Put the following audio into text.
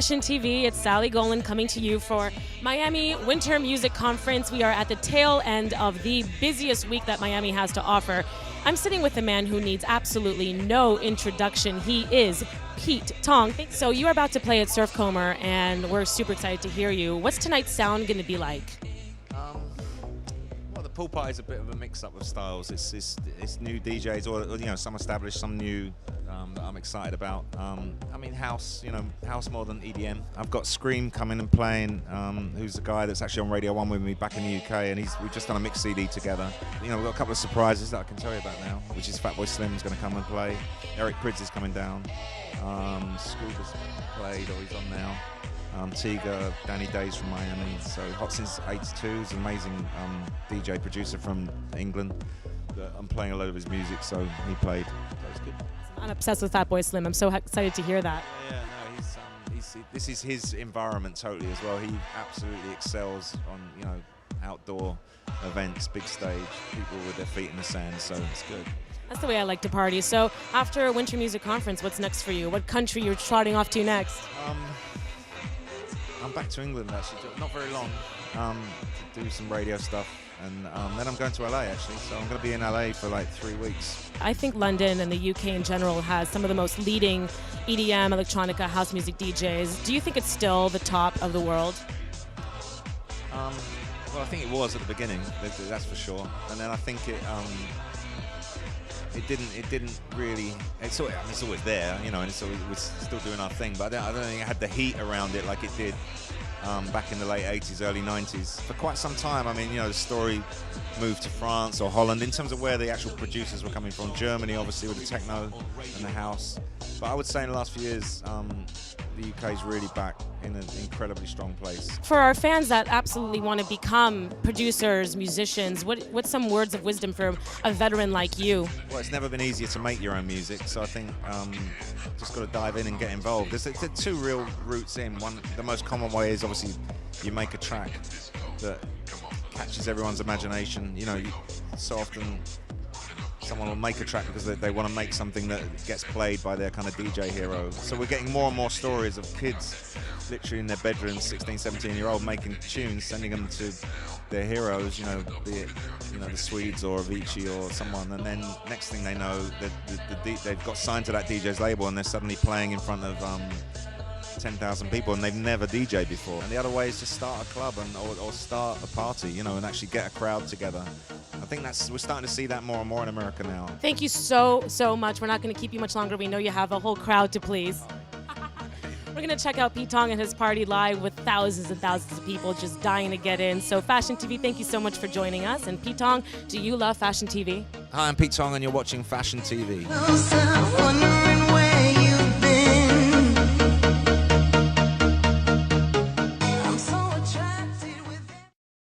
Fashion TV. It's Sally Golan coming to you for Miami Winter Music Conference. We are at the tail end of the busiest week that Miami has to offer. I'm sitting with a man who needs absolutely no introduction. He is Pete Tong. So you are about to play at Surfcomber, and we're super excited to hear you. What's tonight's sound going to be like? Well, the pool party is a bit of a mix-up of styles. It's new DJs, or some established, some new that I'm excited about. I mean, house, house more than EDM. I've got Scream coming and playing, who's the guy that's actually on Radio 1 with me back in the UK, and we've just done a mix CD together. We've got a couple of surprises that I can tell you about now, which is Fatboy Slim's going to come and play. Eric Prydz is coming down. Scuba's played, or he's on now. Tiga, Danny Days from Miami. So Hot Since 82 is an amazing DJ producer from England. I'm playing a load of his music, so he played. That was good. I'm obsessed with Fatboy Slim. I'm so excited to hear that. Yeah, no, this is his environment totally as well. He absolutely excels on outdoor events, big stage, people with their feet in the sand. So it's good. That's the way I like to party. So after a Winter Music Conference, what's next for you? What country you're trotting off to next? I'm back to England actually, not very long, to do some radio stuff, and then I'm going to LA actually, so I'm going to be in LA for like 3 weeks. I think London and the UK in general has some of the most leading EDM, electronica, house music DJs. Do you think it's still the top of the world? Well, I think it was at the beginning, that's for sure, and then I think it didn't really. It's always there, and we're still doing our thing. But I don't think it had the heat around it like it did back in the late '80s, early '90s. For quite some time, the story moved to France or Holland in terms of where the actual producers were coming from. Germany, obviously, with the techno and the house. But I would say in the last few years, the UK is really back in an incredibly strong place. For our fans that absolutely want to become producers, musicians, what's some words of wisdom for a veteran like you? Well, it's never been easier to make your own music, so I think just got to dive in and get involved. There's two real routes in. One, the most common way is obviously you make a track that catches everyone's imagination. So often someone will make a track because they want to make something that gets played by their kind of DJ hero. So we're getting more and more stories of kids literally in their bedrooms, 16, 17-year-old, making tunes, sending them to their heroes, be it, the Swedes or Avicii or someone, and then next thing they know, they've got signed to that DJ's label and they're suddenly playing in front of 10,000 people and they've never DJed before. And the other way is to start a club or start a party, and actually get a crowd together. I think we're starting to see that more and more in America now. Thank you so much. We're not going to keep you much longer. We know you have a whole crowd to please. We're going to check out Pete Tong and his party live with thousands and thousands of people just dying to get in. So Fashion TV, thank you so much for joining us. And Pete Tong, do you love Fashion TV? Hi, I'm Pete Tong and you're watching Fashion TV.